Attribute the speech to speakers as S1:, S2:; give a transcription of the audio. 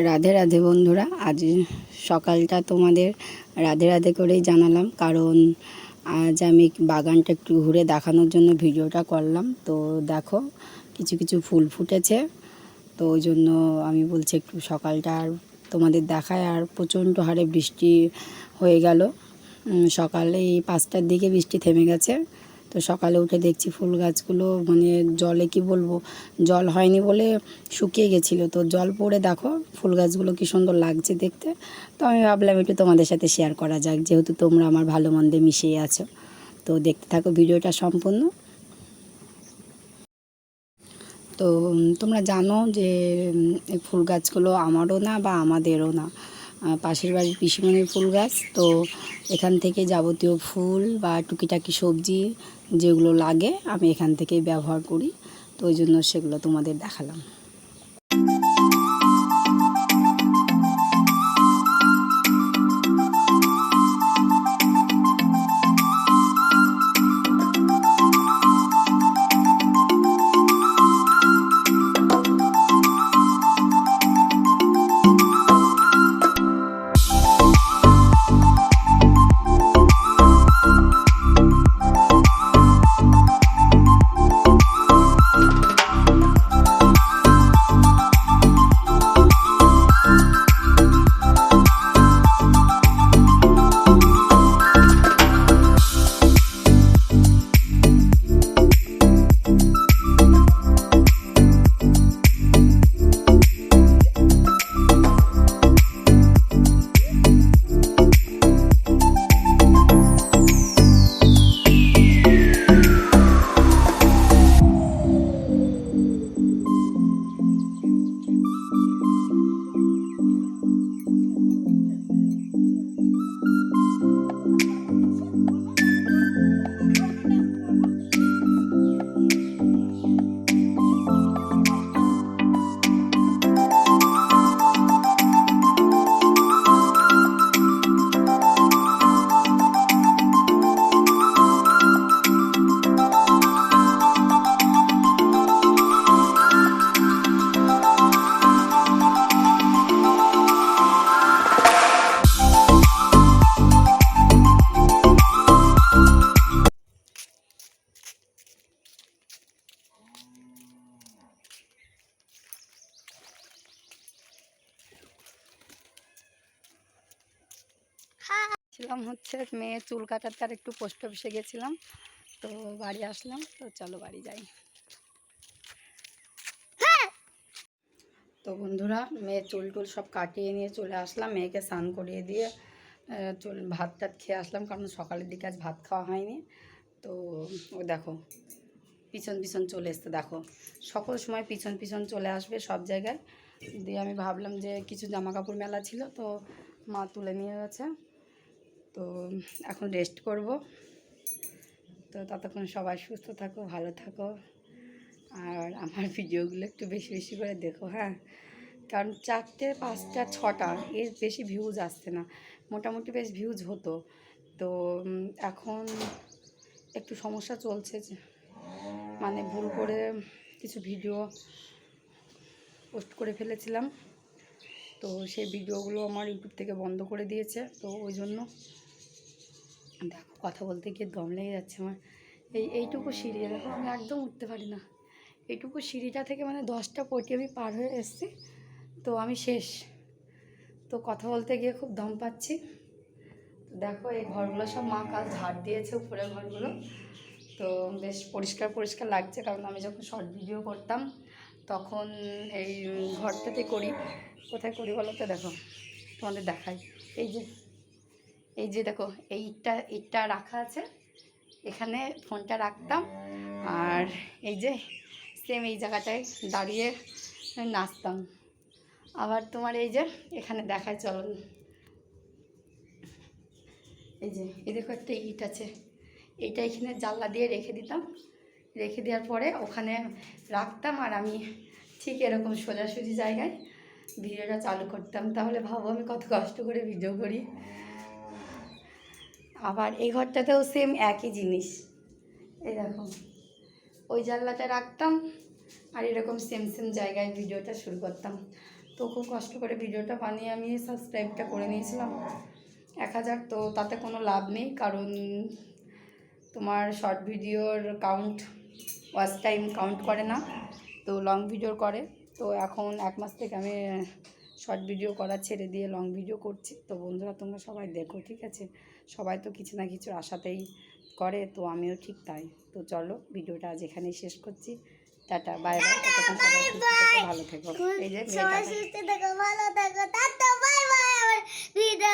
S1: রাধে রাধে বন্ধুরা, আজ সকালটা তোমাদের রাধে রাধে করেই জানালাম, কারণ আজ আমি বাগানটা একটু ঘুরে দেখানোর জন্য ভিডিওটা করলাম। তো দেখো কিছু কিছু ফুল ফুটেছে, তো ওই জন্য আমি বলছি একটু সকালটা আর তোমাদের দেখায়। আর প্রচণ্ড হারে বৃষ্টি হয়ে গেল, সকালে এই 5টার দিকে বৃষ্টি থেমে গেছে। তো সকালে উঠে দেখছি ফুল গাছগুলো মানে জলে কি বলবো, জল হয়নি বলে শুকিয়ে গেছিলো। তো জল পড়ে দেখো ফুল গাছগুলো কী সুন্দর লাগছে দেখতে। তো আমি ভাবলাম একটু তোমাদের সাথে শেয়ার করা যাক, যেহেতু তোমরা আমার ভালো মন্দে মিশিয়ে আছো। তো দেখতে থাকো ভিডিওটা সম্পূর্ণ। তো তোমরা জানো যে এই ফুল গাছগুলো আমারও না বা আমাদেরও না, পাশের বাড়ির পিসিমণির ফুল গাছ। তো এখান থেকে যাবতীয় ফুল বা টুকিটাকি সবজি যেগুলো লাগে আমি এখান থেকেই ব্যবহার করি। তো ওই জন্য সেগুলো তোমাদের দেখালাম। ছিলাম হচ্ছে মেয়ে চুল কাটার, তার একটু পোস্ট অফিসে গেছিলাম, তো বাড়ি আসলাম। তো চলো বাড়ি যাই। তো বন্ধুরা, মেয়ের চুল টুল সব কাটিয়ে নিয়ে চলে আসলাম, মেয়েকে স্নান করিয়ে দিয়ে ভাত টাত খেয়ে আসলাম, কারণ সকালের দিকে আজ ভাত খাওয়া হয়নি। তো ও দেখো পিছন পিছন চলে এসছে, দেখো সকল সময় পিছন পিছন চলে আসবে সব জায়গায়। দিয়ে আমি ভাবলাম যে কিছু জামা কাপড় মেলা ছিল, তো মা তুলে নিয়ে গেছে। তো এখন রেস্ট করব। তো ততক্ষণ সবাই সুস্থ থাকো, ভালো থাকো, আর আমার ভিডিওগুলো একটু বেশি বেশি করে দেখো, হ্যাঁ। কারণ 4টে 5টা 6টা এর বেশি ভিউজ আসছে না, মোটামুটি বেশ ভিউজ হতো। তো এখন একটু সমস্যা চলছে, মানে ভুল করে কিছু ভিডিও পোস্ট করে ফেলেছিলাম, তো সেই ভিডিওগুলো আমার ইউটিউব থেকে বন্ধ করে দিয়েছে। তো ওই জন্য দেখো কথা বলতে গিয়ে দম লেগে যাচ্ছে আমার। এইটুকু সিঁড়ি দেখো, আমি একদম উঠতে পারি না। এইটুকু সিঁড়িটা থেকে মানে 10টা পটি আমি পার হয়ে এসেছি, তো আমি শেষ। তো কথা বলতে গিয়ে খুব দম পাচ্ছি। তো দেখো এই ঘরগুলো সব মা কাল ঝাড় দিয়েছে, উপরের ঘরগুলো। তো বেশ পরিষ্কার পরিষ্কার লাগছে, কারণ আমি যখন শর্ট ভিডিও করতাম তখন এই ঘরটাতে করি। কোথায় করি বলো তো, দেখো তোমাদের দেখাই। এই যে দেখো এই ইটটা রাখা আছে, এখানে ফোনটা রাখতাম। আর এই যে সেম এই জায়গাটায় দাঁড়িয়ে নাচতাম। আবার তোমার এই যে এখানে দেখায়, চলো এই দেখো একটা ইট আছে, এইটা এখানে জানলা দিয়ে রেখে দিতাম, রেখে দেওয়ার পরে ওখানে রাখতাম, আর আমি ঠিক এরকম সোজাসুজি জায়গায় ভিডিওটা চালু করতাম। তাহলে ভাবো আমি কত কষ্ট করে ভিডিও করি। আবার এই ঘরটাতেও সেম একই জিনিস, এই দেখো ওই জানলাটা রাখতাম, আর এরকম সেম সেম জায়গায় ভিডিওটা শুরু করতাম। তো খুব কষ্ট করে ভিডিওটা বানিয়ে আমি সাবস্ক্রাইবটা করে নিয়েছিলাম 1000। তো তাতে কোনো লাভ নেই, কারণ তোমার শর্ট ভিডিওর ওয়াচ টাইম কাউন্ট করে না, তো লং ভিডিওর করে। তো এখন 1 মাস থেকে আমি শর্ট ভিডিও করা ছেড়ে দিয়ে লং ভিডিও করছি। তো বন্ধুরা তোমরা সবাই দেখো, ঠিক আছে? সবাই তো কিছু না কিছুর আশাতেই করে, তো আমিও ঠিক তাই। তো চলো ভিডিওটা আজ এখানেই শেষ করছি। Tata, bye bye. ততক্ষণ সবাই সুস্থ থেকো, ভালো থেকো। এই যে
S2: সবাই সুস্থ থেকো, ভালো থেকো, টাটা, বাই বাই। আমার ভিডিও